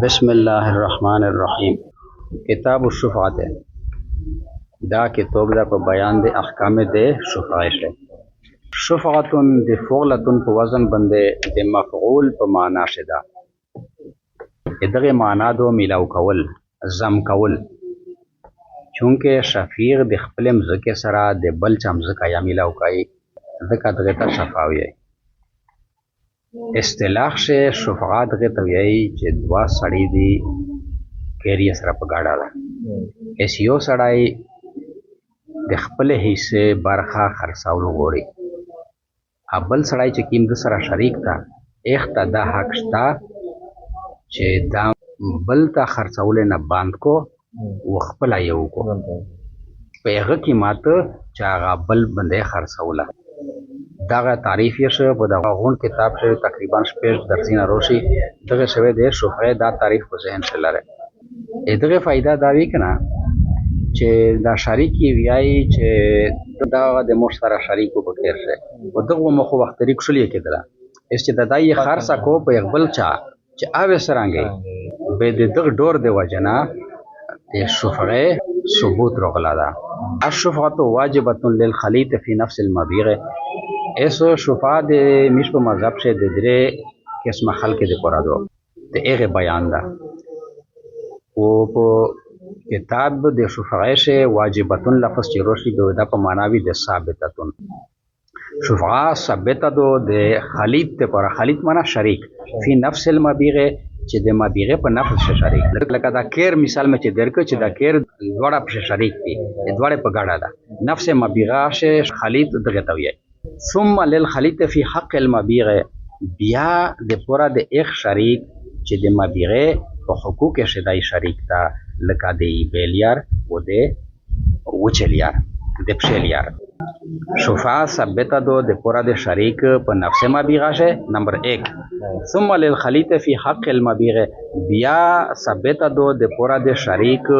بسم الله الرحمن الرحیم. کتاب الشفعات دا کتاب دا په بیان د احکام د شفعه شه. شفعتون د فعلتون په وزن باندې د مفعول په معنا شدا. دغه معنا دو ملاو کول، زم کول. چونکه شفیع د خپل مزکه سره د بل چا مزکه یا ملاو کوي، ځکه دغه ته شفاوی. اصطلاح شه شفعات دغه ته وایي چې دوا سړی دی کېری سره په ګاډه ده. اس یو سړی د خپل حصے برخه خرڅول غواړي، بل سړی چې کیم د سره شریک تا اخته دا حق شته چې دا بل ته خرڅول نه باند کو و خپل یو کو په هغه کې ماته چې هغه بل باندې خرڅوله. دغه تعریف یې شو په دغه غون کتاب شوی تقریبا شپږ درسونه روشي دغه شوی د شفعه دا تعریف په ذهن کې لره. دغه فائدہ دا وی کنه چې دا شریکی ویای چې دا د مشترک شریکو په کېر شه او دغه مخ وخت طریق شلې کېدله اس چې دای خرڅه کو په خپل چا چې اوی سرانګي به د دغه ډور د وجنا د شفعه ثبوت رغلا ده. الشفعه واجبه للخلیط فی نفس المبیع. ایسو شفاع د مش په مذهب شه د درې قسمه خلق د پرادو د هغه بیان ده. او په کتاب د شفاع شه واجبتون لفظ چې روشي د په معناوي د ثابتتون. شفاع ثابته دو د خلیط ته پر خلیط معنا شریک فی نفس المبیع چې د مبیع په نفس شریک. لکه دا کیر مثال مې چې درکو چې دا کیر دوړه په شریک دي، دوړه په ګاډه ده. نفس مبیع شه خلیط دغه ته وایي. ثم للخلیط فی حق المبیع. بیا د پورا د ایک شریک چې د مبیع په حقوق شدای شریک تا لکه د بیلیار و د وچلیار د پشلیار. شفاع ثبت دو د پورا د شریک په نفس مبیع شه نمبر 1. ثم للخلیط فی حق المبیع. بیا ثبت دو د پورا د شریک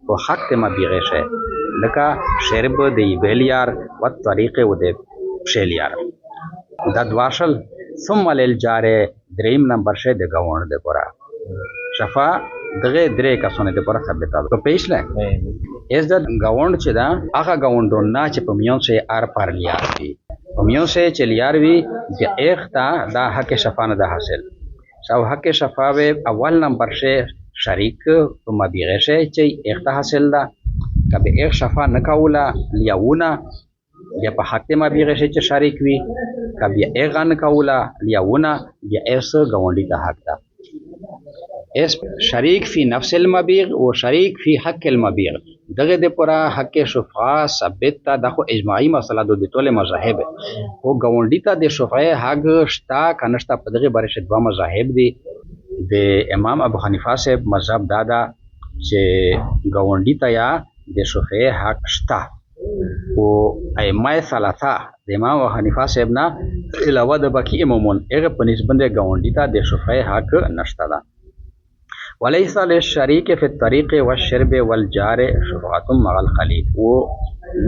په حق مبیع شه لکه شرب د بیلیار و طریق و د شیلیار. دا دواشل. ثم للجار دریم نمبر شه د گاوند د پورا شفا دغه درې کسونه د پورا ثابته په پیښله. اس د گاوند چې دا هغه گاوندون نه چې په میون شه ار پر لیار وي، په میون شه چې لیار وي د اختا دا حق شفا نه ده حاصل. شاو حق شفا و اول نمبر شه شریک په مبیع شه چې اختا حاصل ده. کبه اخ شفا نکاولا لیاونه یا په حق مبیع شه چې شریک وي، کبه اغه نکاولا لیاونه یا اس گاونډي ته حق ده. اس شریک فی نفس المبیع و شریک فی حق المبیع. دغه د پورا حق شفاع ثابت تا د خو اجماعی مسله د ټول مذاهب او گاونډي ته د شفاع حق شتا کنهشتا په دغه باره شت دوه مذاهب دي. د امام ابو حنیفه صاحب مذهب دادا چې گاونډي ته یا د شفاع حق شتا او ائمه ثلاثه د امام ابو حنیفه صاحب نه علاوه د باقی امامون هغه په نسبت د گاونډي ته د شفاع حق نشته ده. وليس للشريك في الطريق والشرب والجار شفعة مع الخليط. و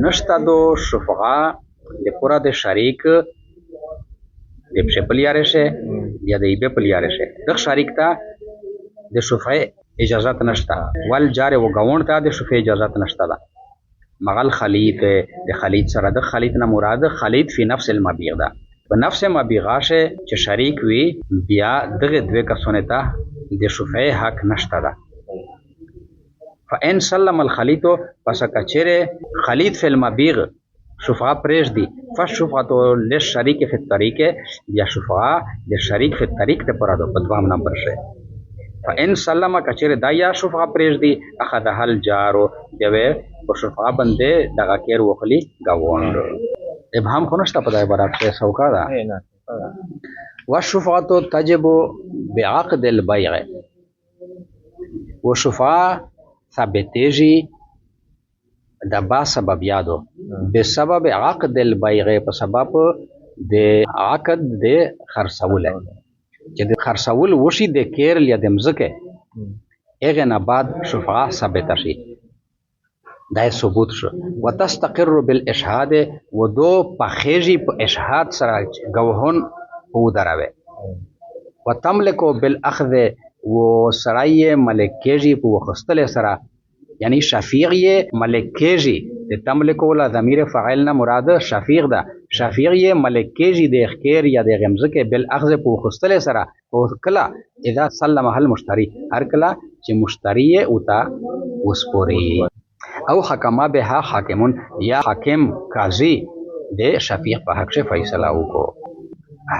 نشتا دو شفعه د پورا د شریک د پشه پلیاره شه یا د ایبه پلیاره شه دغ شریک تا د شفعه اجازت نشتا. والجار و گاوند تا د شفعه اجازت نشتا ده. مع الخليط د خلیط سره د خلیط نه مراد خلیط فی نفس المبیع ده. په نفس مبیع شه چې شریک وي بیا دغه دوه کسونه ته د شفعه حق نشته ده. فان سلم الخلیط پس کچره خلیط فی المبیع شفعه پریش دی فشفعه للشریک فی الطریق. یا شفعه د شریک فی الطریق ته پرادو په دوام نمبر شه. فان سلم کچره دایا شفعه پریش دی اخذ هل جارو دیوه په شفعه باندې دغه کیر وخلی گاوند. ابهام خنشتا په دای برابر شه سوکا ده. والشفعه تجب بعقد البيع. وشفعه ثابتېږي د با سبب یادو بسبب عقد البيع په سبب د عقد د خرڅول چې د خرڅول وشي د کیر یا د مزکه هغه نه بعد شفعه ثابت شي دا ثبوت شو. وتستقر بالاشهاد و دو پخېږي په اشهاد سره گواهون او دراوي. وتملك بالاخذ و سړی یې ملک کېږي په وخستلې سره، یعنی شفیع یې ملک کېږي. د تملک ولا ضمیر فاعل نه مراد شفیع ده. شفیع یې ملک کېږي د خیر یا د غمزکه بل اخذ په وخستلې سره. او کله اذا سلم هل مشتری، هر کله چې مشتری یې اوتا وسپوري. او حکما بها حاکمون، یا حاکم قاضی د شفیع په حق سے فیصله وکړو.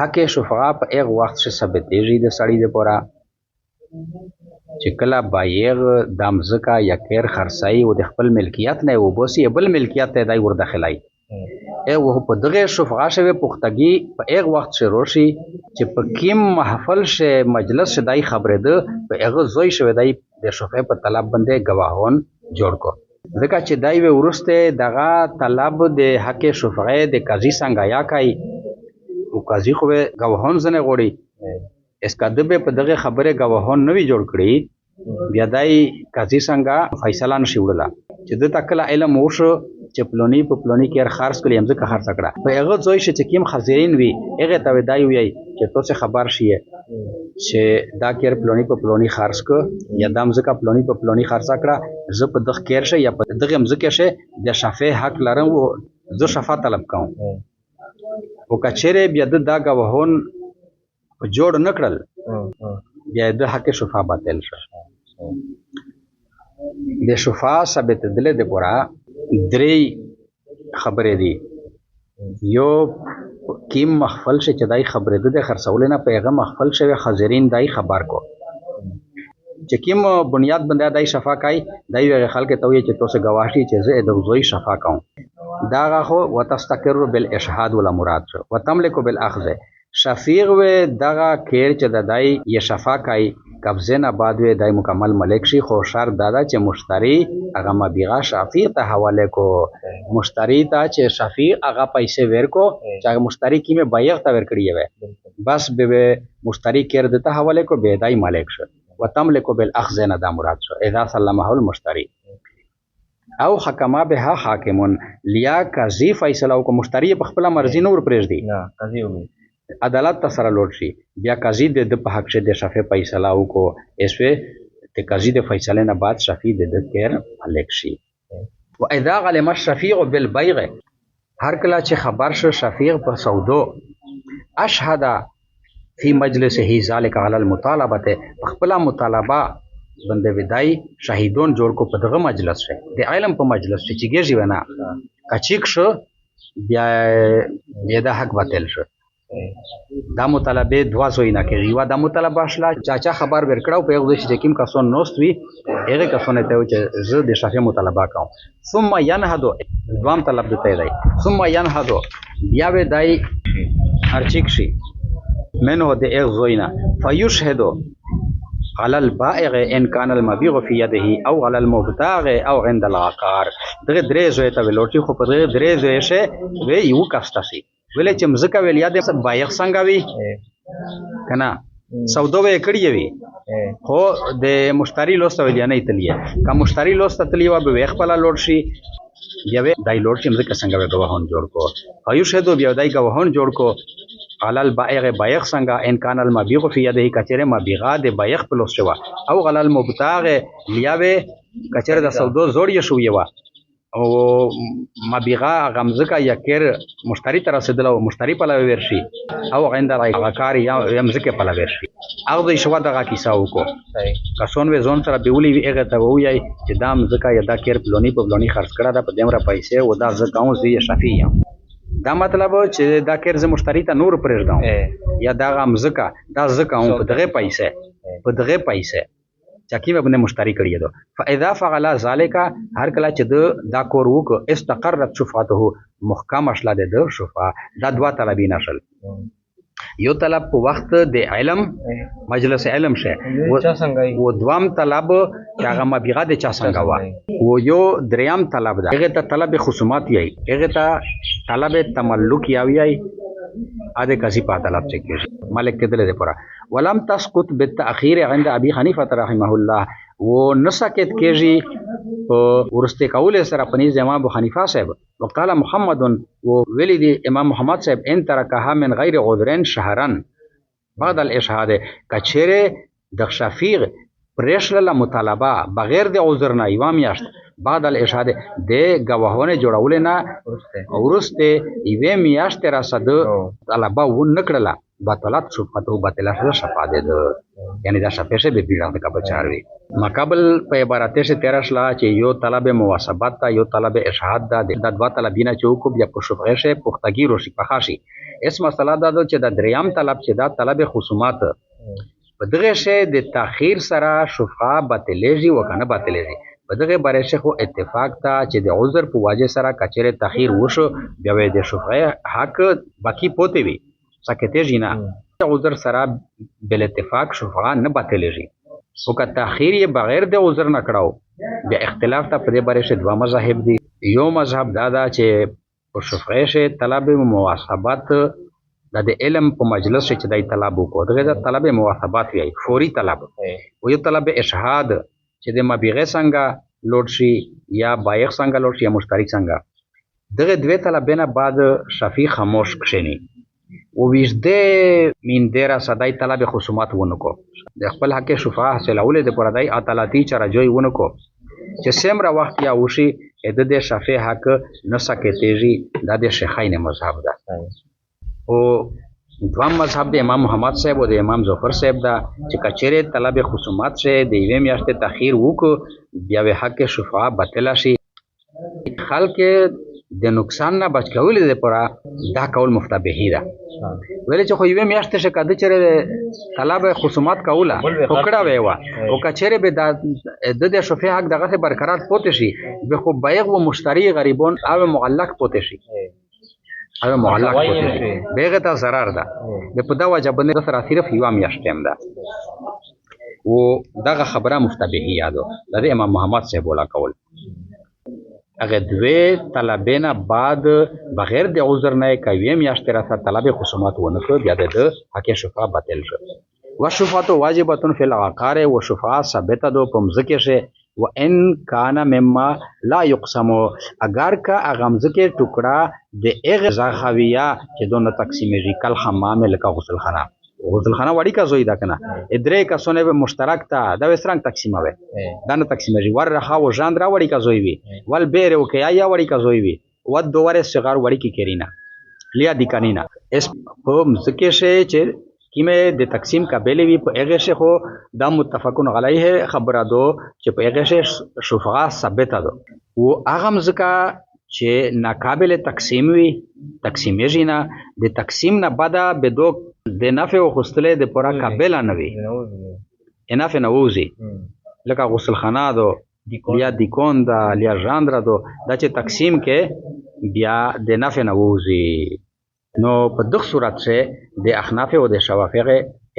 حق شفعا په ایغ وخت سے ثبتېږي د سړي د پورا چې کله بایغ د مځکه یا کیر خرڅوي او د خپل ملکیت نه وباسي بل ملکیت ته دی ورداخلای. او په دغه شفعه شوی پختګي په ایغ وخت شروع شي چې په کیم محفل شه مجلس شه دای خبره ده په ایغه زوی شوی دی د شفعه په طلب باندې گواهون جوړ کو. ځکه چې دای و ورسته دغه طلب د حق شفعه د قاضي څنګه یا کوي او قاضي خو گواهون زنه غوړي. اس کا دبه په دغه خبره گواهون نوی جوړ کړي، بیا دای قاضي څنګه فیصله نشي وړلا چې د تکل علم وشو چې پلونی په پلونی کې خرڅ کړي همزه خرڅ کړه په هغه ځای چې کیم خزرین وي هغه ته دای وي چې تاسو خبر شي چې دا کیر پلونی په پلونی خرڅ ک یا د همزه پلونی په پلونی خرڅ کړه، زه په دغه کیر شه یا په دغه همزه کې شه د شفاعت حق لرم او زه شفاعت طلب کوم. او کچره بیا د دا گواهون جوړ نکړل بیا د حق شفا باطل شو. د شفا ثابت دله د پورا درې خبرې دي. یو کیم محفل شه چې دای خبرې د خرڅول نه پیغام محفل شوی حاضرین دای خبر کو چې کیم بنیاد باندې دای شفا کوي دای خلک ته وي چې تاسو گواهی چې زه د زوی شفا کوم. دا غو وتستقر بالاشهاد ولا مراد شو وتملك بالاخذ. شفیع و دغه کیر چې د دای یا شفا کوي قبضه نه بعد و دای مکمل ملک شي، خو شرط دادا چې مشتری هغه مبيغه شفیع ته حواله کو. مشتری ته چې شفیع هغه پیسې ورکو چې مشتری کیمه بایغ ته ورکړي وي بس به مشتری کیر دته حواله کو به دای مالک شو. وتملك بالاخذ نه دا مراد شو اذا سلمه المشتری. او حکما بها حاکمون، لیا قاضی فیصله کو مشتری په خپل مرزي نور پرېږدي نه قاضی وي عدالت ته سره لوټ شي بیا قاضي د په حق شه د شفیع فیصله وکړو. اسوه ته قاضي د فیصله نه بعد شفیع د کیر مالک شي. و اذا علم الشفیع بالبيع، هر کله چې خبر شو شفیع په سودو اشهد فی مجلسه ذلك على المطالبه، خپل مطالبه بنده ودای شهیدون جوړ کو په دغه مجلس شه د علم په مجلس چې کېږي ونه کچیک شو بیا د حق باطل شو. دا مطالبه دوا زوی نه کوي. وا دا مطالبه شلا چاچا خبر ورکړو په یو ځای چې کوم کسون نوست وي هغه کسونه ته چې زه د شفیع مطالبه کوم. ثم ينهدو دوام طلب دته دی. ثم ينهدو بیا و دای هرچیک شي منو د یو ځای نه فیشهدو على البائع ان كان المبيع في يده او على المبتاع او عند العقار. دغه درې زوی ته ولوټي خو په دغه درې زوی شه وی یو کاستا سي ویلې چې مزکه ویل یاد بایغ څنګه وی کنه سودو وی کړی وی خو د مشتری لوست ویل نه تلیه کا مشتری لوست تلیه و به خپل لوټ شي بیا دای لوټ چې مزکه څنګه وی گواهون جوړ کو ایو شه دو بیا دای گواهون جوړ کو علل بائع بایغ څنګه ان کان المبيع في يده کچره مبيغا د بایغ په لوست شو او علل مبتاع لیاوه کچره د سودو زوړی شو یوا او مبيغا غمزکا یا کیر مشتری تر رسیدل او مشتری په لور ورشي او عند العقار یا مزکه په لور ورشي هغه شو دغه کیسه وکړو کسون و زون سره بیولې وی هغه ته وایي چې دا مزکا یا دا کیر پلونی په پلونی خرڅ کړه دا په دمره پیسې او دا زکاو زی شفیع. دا مطلب چې دا کیر ز مشتری ته نور پرېږدم یا دا غمزکا دا زکاو په دغه پیسې چاکی به مشتری کړی دو. فاذا فعل ذلك هر کله چې دا کور وک استقرت شفاعته محکم اشلا د شفاعه دا دوا طلبی نشل. یو طلب په وخت د علم مجلس علم شه و دوام طلب چې هغه مبيغه د چا څنګه وا و یو دریام طلب ده هغه ته طلب خصومات یی هغه ته طلب تملک یی اده کسی په طلب چې کېږي مالک کېدل دي پورا. ولم تسقط بالتاخير عند ابي حنيفه رحمه الله و نسکت کېږي ورسته کول سره پنځ امام ابو حنیفه صاحب وقال محمد و ولید امام محمد صاحب ان ترکها من غیر عذرن شهرا بعد الاشهاد کچره د شفیع پرېښله مطالبه بغیر د عذر نه یوه میاشت بعد الاشهاد د ګواهونه جوړولې نه وروسته یوې میاشتې راسه د طلبه ونه کړله بطلت شفقته باطله شده شفا ده یعنی دا شفیع به بیران کا بچاروي مقابل په عبارتې سے تیرا شلا چې یو طلب مواسبت دا یو طلب اشهاد دا د دوا طلبینه چې وکړو بیا په شفقه شه پختګي روشي پخاشي اس مسله دا چې د دریام طلب چې دا طلب خصومات په دغه شی د تاخير سره شفقه باطلېږي وکنه باطلېږي په دغه باره شي خو اتفاق ته چې د عذر په واجه سره کچره تاخير وشو بیا د شفقه حق باقی پوتې وي سکتېږي نه عذر سره بل اتفاق شفقه نه باطلېږي او که تاخير یې بغیر د عذر نه کړاو بیا اختلاف ته په دې باره شي دوه مذاهب دي یو مذهب دا چې په شفقه شي طلب مواسبت دا د علم په مجلس چې دای طلب وکړو دغه د طلب مواسبات وی فوري طلب او یو طلب اشهاد چې د مبيغه څنګه لوډ شي یا بایغ څنګه لوډ شي یا مشترک څنګه دغه دوه طلبونه بعد شفیع خاموش کښنی او وجده من ډیره صدای طلب خصومات ونکو د خپل حق شفاعه حاصلولې د پردای عدالتي چرجوي ونکو چې سمره وخت یا وشي د شفیع حق نه سکتېږي د شیخین مذهب ده او دوام مذهب د امام محمد صاحب او د امام ظفر صاحب دا چې کچېره طلب خصومات شه د یوې میاشتې تاخير وکړو بیا به حق شفاعه باطل شي خلک د نقصان نه بچ کولې لپاره دا کول مفتبهی ده ویل چې خو یوه میاشتې شه کده چې طلب خصومات کوله وکړه ویوا او کچېره به د شفیع حق دغه برقرار پوت شي به خو بایغ و مشتری غریبون او معلق پوت شي او معلق پوت شي بیغه ته ضرر ده د په دا وجه باندې سره صرف یوه میاشتې هم ده او دغه خبره مفتبهی یادو د امام محمد صاحب ولا کول اگر دوی طلبینا بعد بغیر د عذر نه کوي میاشتې را طلب خصومات ونه کو بیا د حق شفاعه باطل شو و شفاعت واجبه فی العقار و شفاعه ثابته دو پمزکه شه و ان کان مما لا یقسم اگر کا اغمزکه ټوکړه د اغ زاخویه چې دونه تقسیمېږي کل حمام لکه غسل خانه وړي کا زوی دا کنه ادرې کا سونه مشترک تا دا وسرنګ تقسیموي دا نه تقسیمېږي ور راخه او ژاندرا وړي کا زوی وي ول بیر او کیا یا وړي کا زوی وي و دواره صغار وړي کی کرینا لیا د کانینا اس په مزکه شه چې کیمه د تقسیم قابل وي په هغه شه خو دا متفقون علیه خبره دو چې په هغه شه شفاعه ثابته دو او هغه مزکه چې ناقابل تقسیم وي تقسیمېږي نه د تقسیم نه بعد به دو د نفع او غسلې د پورا قابل نه وي انافه نه وځي لکه غسل خانه دو بیا دیکون دا لیا ژاندرا دو دا چې تقسیم کې بیا د نفع نه وځي نو په دغه صورت شه د احناف او د شوافیع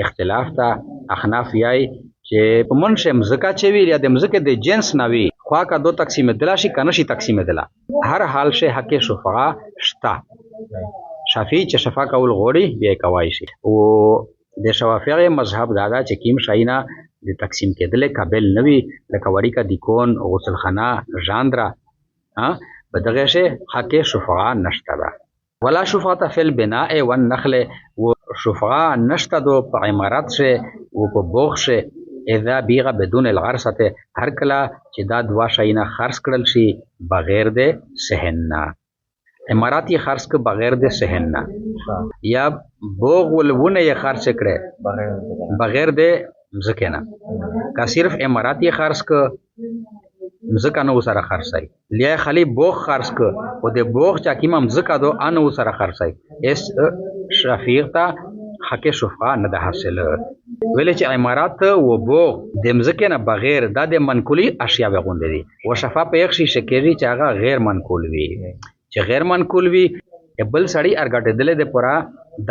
اختلاف تا احناف یای چې په منشه مزکه چې وی یا د مزکه د جنس نه وي خوا کا دو تقسیم دلا شي کنه شي تقسیم دلا هر حال شه حق شفاعه شتا شافعی چې شفا کول غوړي بیا کوي شي او د شوافیع مذهب دادا چې کیم شاینا د تقسیم کېدل قابل نوي لکه وړي کا دیکون غسل خانه ژاندرا په دغه شی حق شفاعه نشته ده ولا شفاعه فی البناء والنخل و شفاعه نشته دو په عمارت شه او په بوغ شه اذا بیغه بدون الغرسه هر کله چې دا دوا شاینا خرڅ کړل شي بغیر د صحن نه اماراتی خرڅ ک بغیر د صحن نه یا بوغ ولونه یې خرڅ کړي بغیر د مزکه نه کا صرف اماراتی خرڅ ک مزکه نو سره خرڅای لیا خلی بوغ خرڅ ک او د بوغ چا کی مزکه دو انو سره خرڅای اس شفیع تا حق شفاعه نه ده حاصل ویل چې امارات و بوغ د مزکه نه بغیر د منقولی اشیاء غوندې دي و شفاعه په یک شي شکري چې هغه غیر منقول وي چې غیر منقول وي بل سړی ارګټېدل د پورا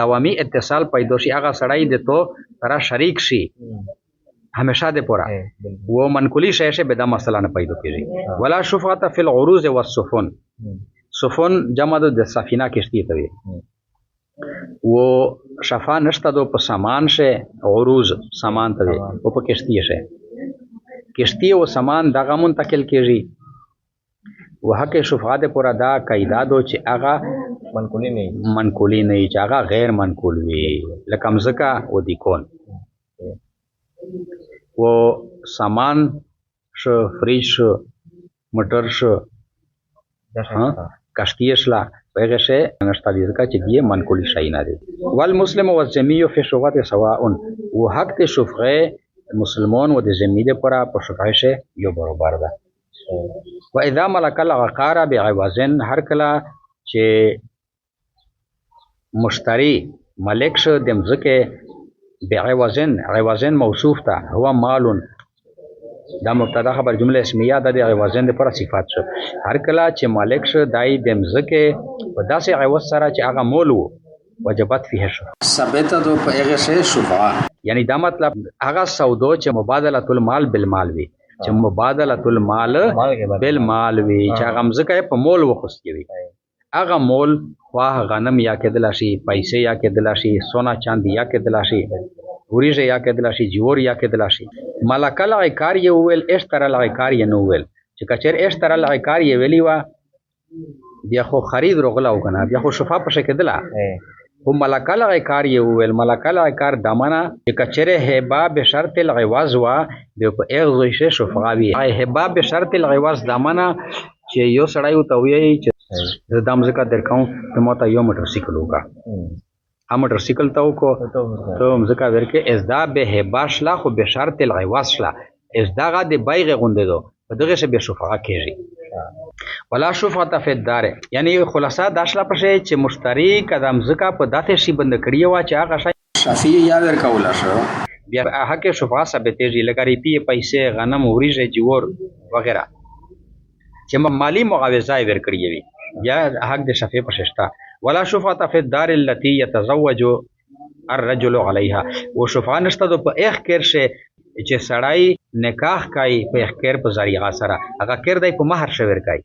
دوامی اتصال پیدا شي هغه سړی د تو ترا شریک شي همیشه د پورا و منقولی شې شه به دا مسله نه پیدا کیږي ولا شفاعه فی العروض والسفن سفن جمع د سفینه کشتی ته وي و شفا نشته دو په سامان شه عروض سامان ته وي او په کشتی شه کشتی او سامان دغه منتقل کیږي و حق شفاعت پورا دا قاعده دو چې هغه منقولی نه چې هغه غیر منقول وي لکه مزکه او دیکون و سامان شو، فریج شو، موټر شو، کشتی شلا په هغه شی نشته دي ځکه چې دی منقول شی نه دی. والمسلم والذمي فی شفعة سواء و حق د شفعه مسلمان و د ذمی لپاره په شفعه شی یو برابر ده. و اذا ملک العقار بعوض، هر کله چې مشتری ملک شو د مځکې بعوض، عوض موصوف ته هو مال، دا مبتدا خبر جمله اسمیه ده، د عوض لپاره صفات شو. هر کله چې مالک شو دای د مځکې په داسې عوض سره چې هغه مول وو وجبت فيه شو ثبت دو په هغه شی شفعه، یعنی دا مطلب هغه سودو چې مبادله المال بالمال وي، چې مبادله المال بالمال وي، چې هغه مځکه په مول وخصي وي، هغه مول واه غنم یا کېدل شي، پیسې یا کېدل شي، سونا چاندي یا کېدل شي، وریجه یا کېدل شي، جوور یا کېدل شي. ملک العقار یې وویل، اشترى العقار یې نو ویل، چې کچر اشترى العقار یې ویلی وه بیا خو خرید روغله و کنه، بیا خو شفا پشه کېدله. خو ملک العقار یې وویل، ملک العقار دا منه چې کچر هبه بشرط العوض وه بیا په هغه ځای شی شفا وي. هبه بشرط العوض دا منه چې یو سړی ورته ووایي چې زه دا مځکه درکوم ته ما ته یو موټرسایکل وکړه، موټرسایکل ته وکړو ته مځکه ورکې ازدا به هبه شله خو به شرط العوض شله، ازداغه د بیغ غوندې دو په دغه شی بیا شفعه کېږي. ولا شفعة فی الدار، یعنی خلاصه دا شله پشې چې مشتری که دا مځکه په داسې شي بند کړې وه چې هغه شی شفیع یا ورکوله شو، بیا هغه کې شفعه ثابتېږي، لکه ریپي، پیسې، غنم، وریژې، جوور وغیره چې مالی معاوضه یې ورکړې وي، بیا حق د شفیع پشې شته. ولا شفعة فی الدار التي يتزوج الرجل عليها، و شفعه نشته دو په ایخ کیر شی چې سړی نکاح کوي په ایخ کیر په ذریعه سره، هغه کیر دی په مهر شی ورکوي،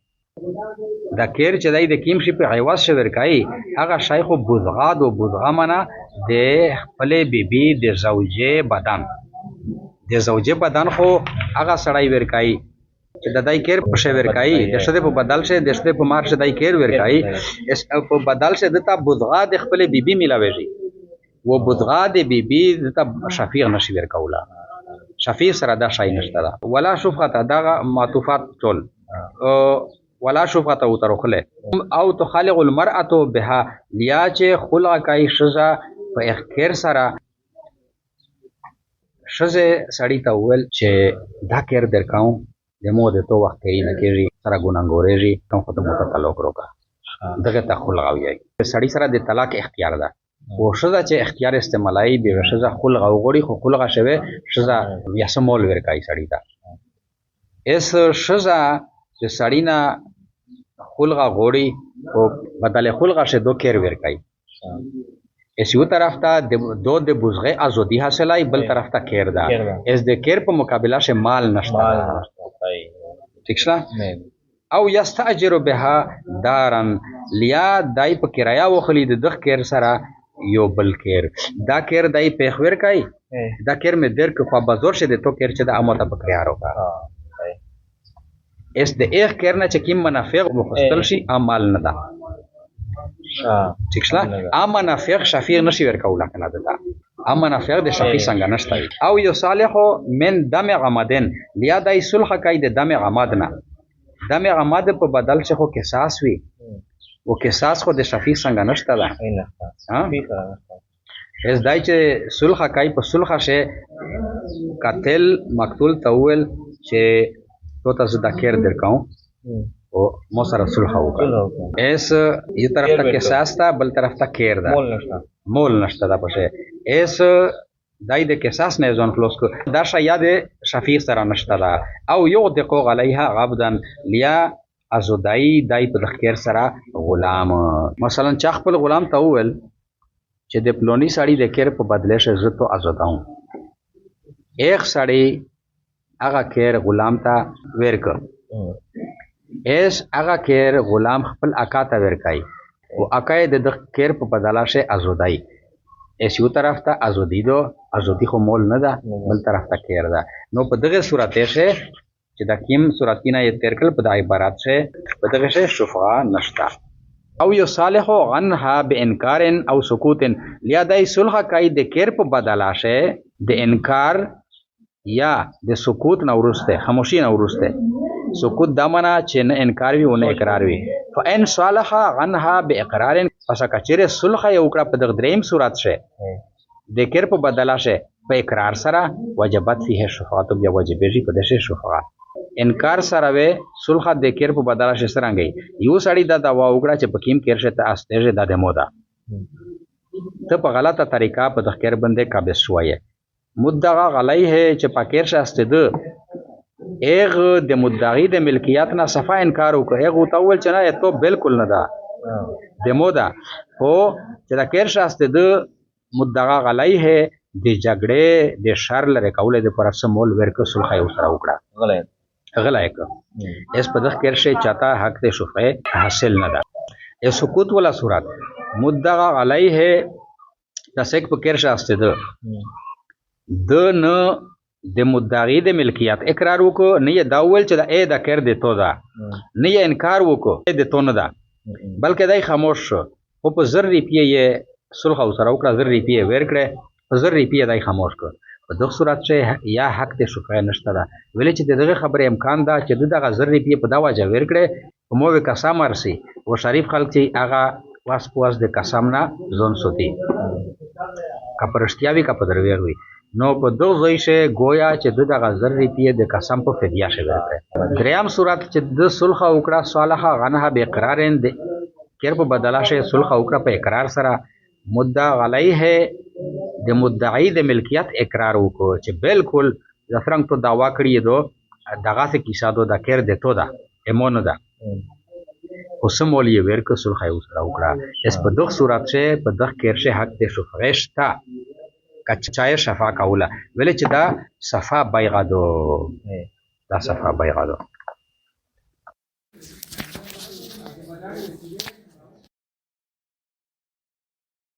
دا کیر چې دی د کیم شي په عوض شی ورکوي، هغه شی خو بوزغه دو، بوزغه منه د خپلې بیبي د زوجې بدن، د زوجې بدن خو هغه سړی ورکوي چې د دای کیر په شی ورکوي، د ښځې په بدل شي، د ښځې په مهر شي دای کیر ورکوي، په بدل شي دته بوزغه د خپلې بیبي میلاویږي، و بوزغه د بیبي دته شفیع نشي ورکوله، شفیع سره دا شی نشته ده. ولا شفعة دغه معطوفات ټول ولا شفعة او ترخله او تخالق المرأة بها، لیا چې خلع کوي ښځه په اخکیر سره، ښځې سړي ته وویل چې دا کیر درکوم د مو د تو وخت تېري نه کېږي، سره ګناهګورېږي، کوم خو ته موته طلاق وکړه، دغه ته خلع وایي. سړي سره د طلاق اختیار ده، و ښځه چې اختیار استعمالوي بیا ښځه خلع وغواړي، خو خلع شوې ښځه بیا څه مول ورکوي سړي ته. اس ښځه چې سړي نه خلع غواړي او بدل خلع شي دو کیر ورکوي، اس یو طرف ته دو د بوزغه ازادي حاصلای، بل طرف ته کیر ده، اس د کیر په مقابله شي مال نشته، ٹھیک شله. او یستاجر بها دارن، لیا دای په کرایه وخلی د دغ کیر سره یو بل کیر، دا کیر دای پیخ ورکوي، دا کیر مې در که خو بازور شه د تو کیر چې د امته په کرایه وکړه، اس د ایخ کیر نه چې کیم منافع مخستل شي عمل نه ده، ٹھیک شله. ام منافع شفیع نشي ورکوله کنه ده، ام منافع د شفیع څنګه نشته. او یو صالح من دم عمدن، لیا دای صلح کوي د دم عمد نه، دم عمد په بدل شي خو قصاص وي، و قصاص خو د شفیع څنګه نشته ده. اس دای چې صلح کوي په صلح شي قاتل مقتول ته وویل چې تو تاسو دا کیر درکوم او مو سره صلح وکړه، اس یو طرف ته قصاص ته، بل طرف ته کیر ده، مول نشته ده پشه، اس دای د قصاص نه ځان خلاص کو، دا شیا د شفیع سره نشته ده. او یو دقو علیها عبدن، لیا ازودای دای په خیر سره غلام، مثلا چا خپل غلام ته وویل چې د پلونی سړی د کیر په بدله شه زه تو ازوداوم، ایک سړی هغه کیر غلام ته ورک، ایس هغه کیر غلام خپل اکا ته ورکای، او اکا د کیر په بدله شه ازودای، ایس یو طرف ته ازودی دو، ازودی خو مول نه ده، بل طرف ته کیر ده. نو په دغه صورت شه چې دا کیم صورتینه یې تیر کړل په د عبارت شه په دغه شه شفعه نشته. او یو صالح عنها بانکار او سکوت، لیا دای صلح کوي د کیر په بدله شه د انکار یا د سکوت نه وروسته خاموشي نه وروسته سکوت دا معنا چې نه انکار وي او نه اقرار وي فان صالح عنها باقرار پس کچره صلح یو کړه په دغه دریم صورت شه د کیر په بدلا شه په اقرار سره وجبت فيه شفاعت بیا واجبېږي په دشه شفاعت انکار سره وې صلح د کیر په بدلا شه سرانګي یو سړی دا دوا وکړه چې پکیم کیر شه ته استهجه د مودا ته په غلطه طریقه په تخکر بندې قابض شوې مدعا علیه چې پاکیر شاسته ده ایغ د مدعی د ملکیت نه صفا انکار وکړ ایغه ته ول چې نه ته بالکل نه ده د مودا او چې د کیر شاسته ده مدعا علیه د جګړې د شر لري کوله د پر سمول ورکو صلح یو سره وکړه غلایک اس په دغه کیر شي چاته حق ته شفه حاصل نه ده ای سکوت ولا صورت مدعا علیه تاسو په کیر شاسته ده د نه د مدعی د ملکیت اقرار وکړو نه یې دا ویل چې دا ای دا کړ دې تو دا نه یې انکار وکړو دې تو نه دا بلکې دای خاموش شو او په زر روپیه یې صلح او سره وکړه زر روپیه ورکړه په زر روپیه دای خاموش کړ په دغه صورت چې یا حق ته شفای نشته دا ویل چې دغه خبره امکان دا چې دغه زر روپیه په دا وجه ورکړه مو وکا سامرسي او شریف خلک چې هغه واس پواس د قسم نه ځون سوتي کپرشتیاوی کا په دروي وي نو په دو ځای شه گویا چې دغه زر روپیه د قسم په فدیه شه ورکړه دریم صورت چې د صلح وکړه صالح غنها به اقرارن د کیر په بدلا شه صلح وکړه په اقرار سره مدعا علیه د مدعی د ملکیت اقرار وکړو چې بالکل زفرنګ تو داوا کړی دو دغه څه کیسه دو د کیر د تو دا امونه دا وسمول یې ورکو صلح یو سره وکړه اس په دغه صورت شه په دغه کیر شه حق ته شفغشتا کچای شفا کوله ویل چې دا صفا بیغه دو دا صفا بیغه دو